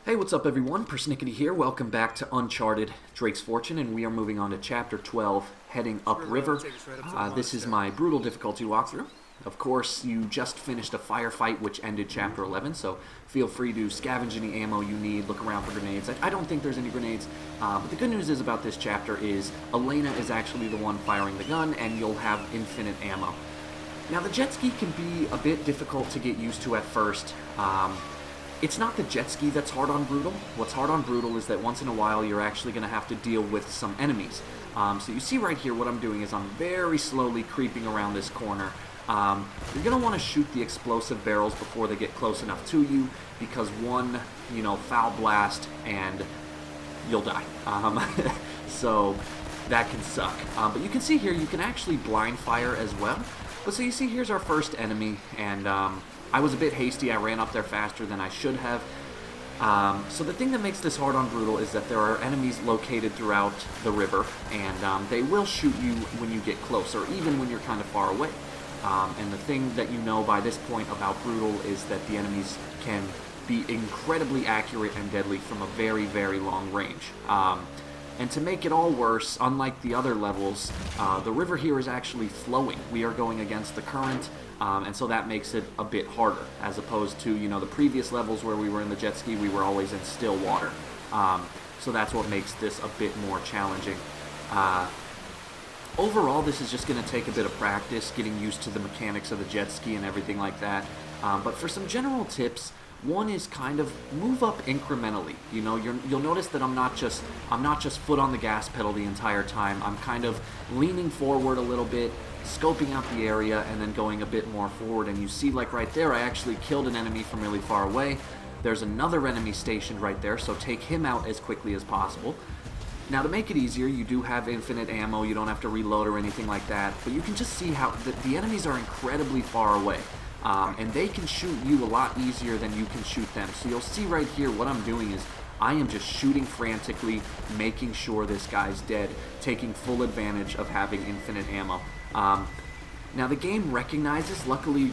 Hey, what's up everyone? PersNikity here. Welcome back to Uncharted Drake's Fortune, and we are moving on to Chapter 12, heading upriver. This is my brutal difficulty walkthrough. Of course, you just finished a firefight which ended Chapter 11, so feel free to scavenge any ammo you need, look around for grenades. I don't think there's any grenades, but the good news is about this chapter is Elena is actually the one firing the gun, and you'll have infinite ammo. Now, the jet ski can be a bit difficult to get used to at first. It's not the jet ski that's hard on brutal. What's hard on brutal is that once in a while you're actually going to have to deal with some enemies. So you see right here what I'm doing is I'm very slowly creeping around this corner. You're going to want to shoot the explosive barrels before they get close enough to you, because one, foul blast and you'll die. So that can suck. But you can see here you can actually blind fire as well. But so you see here's our first enemy, and I was a bit hasty. I ran up there faster than I should have. So the thing that makes this hard on brutal is that there are enemies located throughout the river, and they will shoot you when you get close, or even when you're kind of far away. And the thing that you know by this point about brutal is that the enemies can be incredibly accurate and deadly from a very, very long range. And to make it all worse, unlike the other levels, the river here is actually flowing. We are going against the current, and so that makes it a bit harder, as opposed to, the previous levels where we were in the jet ski, we were always in still water. So that's what makes this a bit more challenging. Overall, this is just going to take a bit of practice, getting used to the mechanics of the jet ski and everything like that. But for some general tips, one is kind of move up incrementally. You'll notice that I'm not just foot on the gas pedal the entire time. I'm kind of leaning forward a little bit, scoping out the area, and then going a bit more forward. And you see, like right there, I actually killed an enemy from really far away. There's another enemy stationed right there, so take him out as quickly as possible. Now, to make it easier, you do have infinite ammo. You don't have to reload or anything like that. But you can just see how the enemies are incredibly far away. And they can shoot you a lot easier than you can shoot them. So you'll see right here what I'm doing is I am just shooting frantically, making sure this guy's dead, taking full advantage of having infinite ammo. Now the game recognizes, luckily,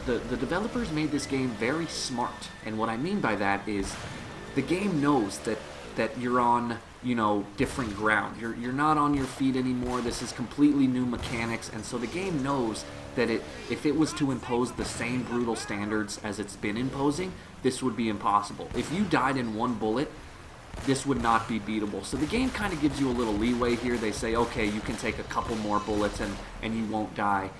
the developers made this game very smart. And what I mean by that is the game knows that you're on, different ground. You're not on your feet anymore. This is completely new mechanics, and so the game knows that if it was to impose the same brutal standards as it's been imposing, this would be impossible. If you died in one bullet, this would not be beatable. So the game kind of gives you a little leeway here. They say, okay, you can take a couple more bullets and you won't die.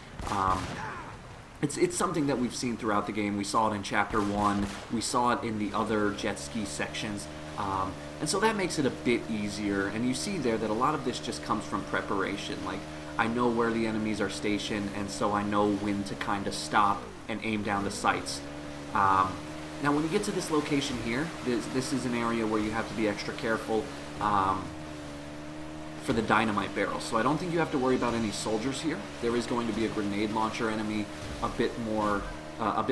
It's something that we've seen throughout the game. We saw it in Chapter 1. We saw it in the other jet ski sections. And so that makes it a bit easier. And you see there that a lot of this just comes from preparation. Like, I know where the enemies are stationed, and so I know when to kind of stop and aim down the sights. Now, when you get to this location here, this is an area where you have to be extra careful for the dynamite barrels. So I don't think you have to worry about any soldiers here. There is going to be a grenade launcher enemy a bit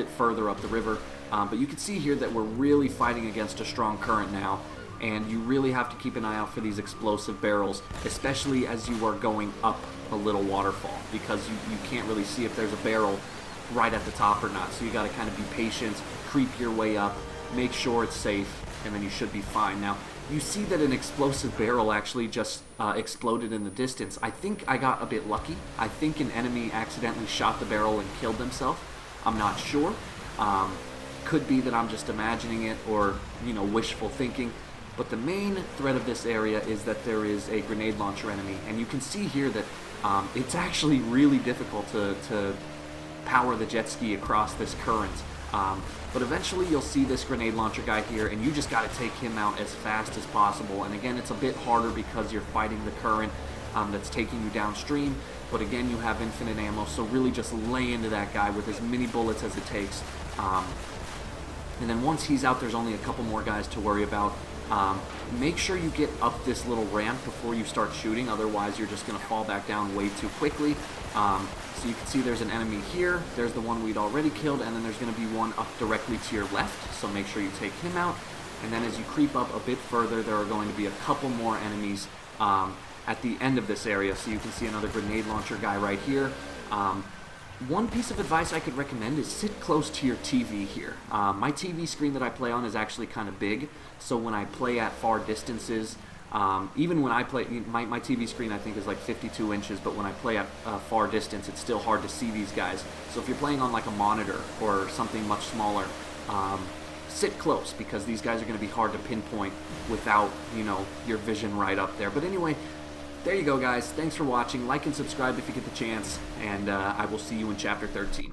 further up the river. But you can see here that we're really fighting against a strong current now, and you really have to keep an eye out for these explosive barrels, especially as you are going up a little waterfall, because you can't really see if there's a barrel right at the top or not. So you got to kind of be patient, creep your way up, make sure it's safe, and then you should be fine. Now, you see that an explosive barrel actually just exploded in the distance. I think I got a bit lucky. I think an enemy accidentally shot the barrel and killed themselves. I'm not sure. Could be that I'm just imagining it, or wishful thinking. But the main threat of this area is that there is a grenade launcher enemy, and you can see here that it's actually really difficult to power the jet ski across this current. But eventually you'll see this grenade launcher guy here, and you just got to take him out as fast as possible. And again, it's a bit harder because you're fighting the current that's taking you downstream. But again, you have infinite ammo, so really just lay into that guy with as many bullets as it takes. And then once he's out, there's only a couple more guys to worry about. Make sure you get up this little ramp before you start shooting, otherwise you're just going to fall back down way too quickly. So you can see there's an enemy here, there's the one we'd already killed, and then there's going to be one up directly to your left, so make sure you take him out. And then as you creep up a bit further, there are going to be a couple more enemies at the end of this area, so you can see another grenade launcher guy right here. one piece of advice I could recommend is sit close to your TV here. My TV screen that I play on is actually kind of big, so when I play at far distances, even when I play, my TV screen I think is like 52 inches, but when I play at far distance, it's still hard to see these guys. So if you're playing on like a monitor or something much smaller, sit close, because these guys are going to be hard to pinpoint without, your vision right up there. But anyway, there you go, guys. Thanks for watching. Like and subscribe if you get the chance, and I will see you in Chapter 13.